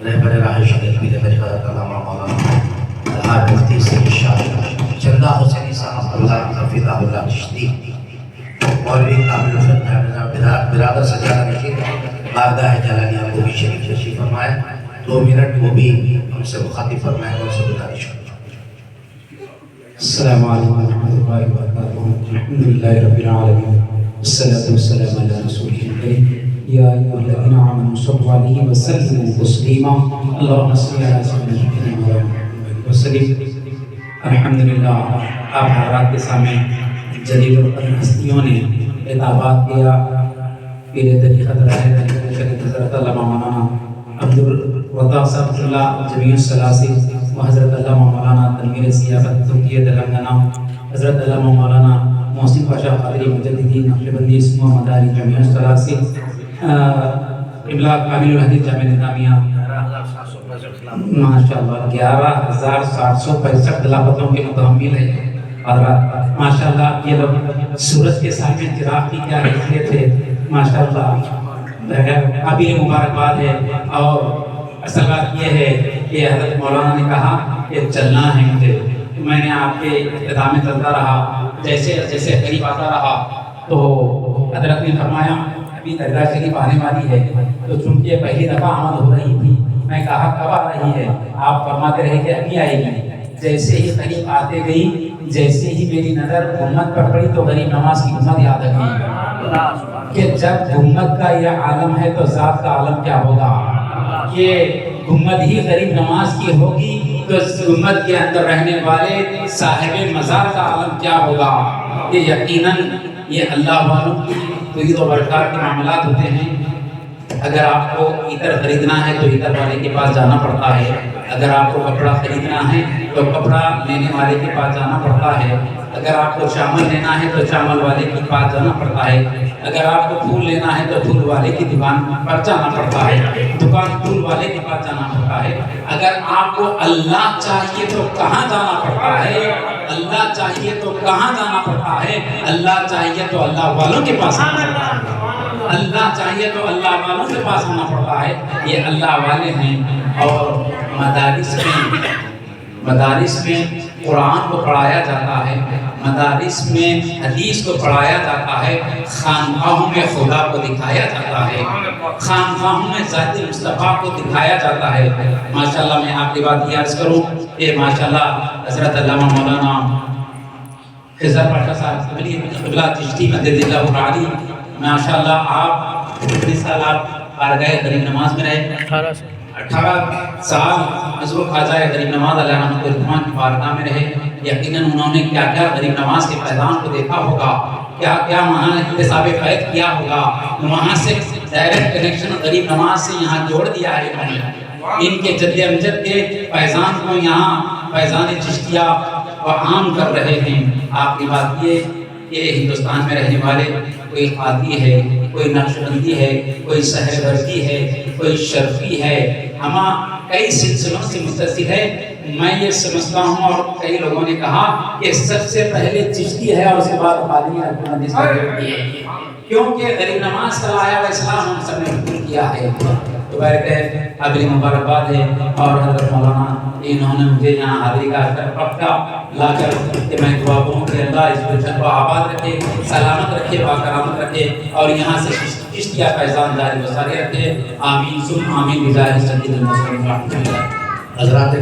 رہبر راہ شریف پیر طریقت علامہ مولانا الحاج مفتی سید شاہ چندہ حسینی صاحب اللہ حفظہ اللہ چشتی اور بھی قابل برادر سجادہ نشین بارگاہ جلانیہ کو بھی شریف تشریف فرمائے. 2 منٹ وہ بھی ہم سے مخاطب فرمائے اور سے گزارش کریں. السلام علیکم ورحمۃ اللہ وبرکاتہ. الحمدللہ رب العالمین والصلاة والسلام علی رسولہ الکریم یا ایھا الذین آمنوا صلوا علیہ وسلموا تسلیما اللہم صل علی سیدنا محمد وسلم. الحمدللہ آپ حضرات کے سامنے جلیل القدر ہستیوں نے خطابات کیا. پیر طریقت راہ شریف حضرت علامہ مولانا عبدالرضا صاحب اللہ جمیع الثلاثی و حضرت علامہ مولانا تنویر سیاست ترکیہ تلنگانہ حضرت علامہ مولانا محسن پاشا قادری مجددی نقشبندی اسم و مداری جمیع الثلاثی قبلہ کامل الحدیث جامع نظامیہ ماشاءاللہ 11,765 خلافتوں کے متحمل ہے. حضرات ماشاءاللہ یہ لوگ سورج کے سامنے چراغ کی کیا حیثیت ہے ماشاءاللہ قابل مبارکباد ہے. اور اصل بات یہ ہے کہ حضرت مولانا نے کہا کہ چلنا ہے مجھے. میں نے آپ کے ابتدا میں چلتا رہا جیسے جیسے قریب آتا رہا تو حضرت نے فرمایا ابھی درگاہ شریف آنے والی ہے. تو چونکہ پہلی دفعہ آمد ہو رہی تھی میں کہا کب آ رہی ہے. آپ فرماتے رہے کہ ابھی آئے گی. جیسے ہی قریب آتے گئی جیسے ہی میری نظر گنبد پر پڑی تو غریب نواز کی گنبد یاد آ گئی کہ جب گنبد کا یہ عالم ہے تو ذات کا عالم کیا ہوگا. یہ گنبد ہی غریب نواز کی ہوگی تو اس گنبد کے اندر رہنے والے صاحب مزار کا عالم کیا ہوگا. یہ یقیناً یہ اللہ والوں کی توحید و برکات کے معاملات ہوتے ہیں. اگر آپ کو عطر خریدنا ہے تو عطر والے کے پاس جانا پڑتا ہے. اگر آپ کو کپڑا خریدنا ہے تو کپڑا لینے والے کے پاس جانا پڑتا ہے. اگر آپ کو چاول لینا ہے تو چاول والے کے پاس جانا پڑتا ہے. اگر آپ کو پھول لینا ہے تو پھول والے کی دکان پر جانا پڑتا ہے. دکان پھول والے کے پاس جانا پڑتا ہے. اگر آپ کو اللہ چاہیے تو کہاں جانا پڑتا ہے. اللہ چاہیے تو کہاں جانا پڑتا ہے. اللہ چاہیے تو اللہ والوں کے پاس آنا پڑتا ہے. اللہ چاہیے تو اللہ والوں کے پاس آنا پڑتا ہے. یہ اللہ والے ہیں. اور مدارس میں قرآن کو پڑھایا جاتا ہے. مدارس میں حدیث کو پڑھایا جاتا ہے. خانقاہوں میں خدا کو دکھایا جاتا ہے. خانقاہوں میں ذات مصطفیٰ کو دکھایا جاتا ہے. ماشاءاللہ میں آپ کی بات یہ عرض کروں کہ ماشاءاللہ حضرت علامہ مولانا خضر پاشا صاحب قبلہ چشتی مدد اللہ علی ماشاءاللہ آپ 19 سال آپ بارگاہ غریب نواز میں رہے. 18 سال حضور خواجہ غریب نواز علیہ رحمۃ الرحمٰن کی بارگاہ میں رہے. یقیناً انہوں نے کیا کیا غریب نواز کے فیضان کو دیکھا ہوگا. کیا کیا وہاں احتساب فیض کیا ہوگا. وہاں سے ڈائریکٹ کنیکشن غریب نواز سے یہاں جوڑ دیا ہے. ان کے جد امجد کے فیضان کو یہاں فیضان چشتیہ عام کر رہے ہیں. آپ کی بات یہ کہ ہندوستان میں رہنے والے کوئی قادری ہے, کوئی نقشبندی ہے, کوئی سہروردی ہے, کوئی شرفی ہے, ہم کئی سلسلوں سے متصل ہے. میں یہ سمجھتا ہوں اور کئی لوگوں نے کہا کہ سب سے پہلے چشتی ہے اور اس کے بعد قادری ہے. کیونکہ غریب نواز کا لایا ہوا اسلام ہم سب نے قبول کیا ہے. تو قابل مبارکباد ہے. اور حضرت مولانا انہوں نے مجھے یہاں حاضری کا پکا لا کر کہ میں دعا کروں کہ اللہ اس ملک کو آباد رکھے, سلامت رکھے, باکرامت رکھے اور یہاں سے چشتیہ فیضان جاری و ساری رکھے. آمین ثم آمین بجاہ سید المرسلین. حضرات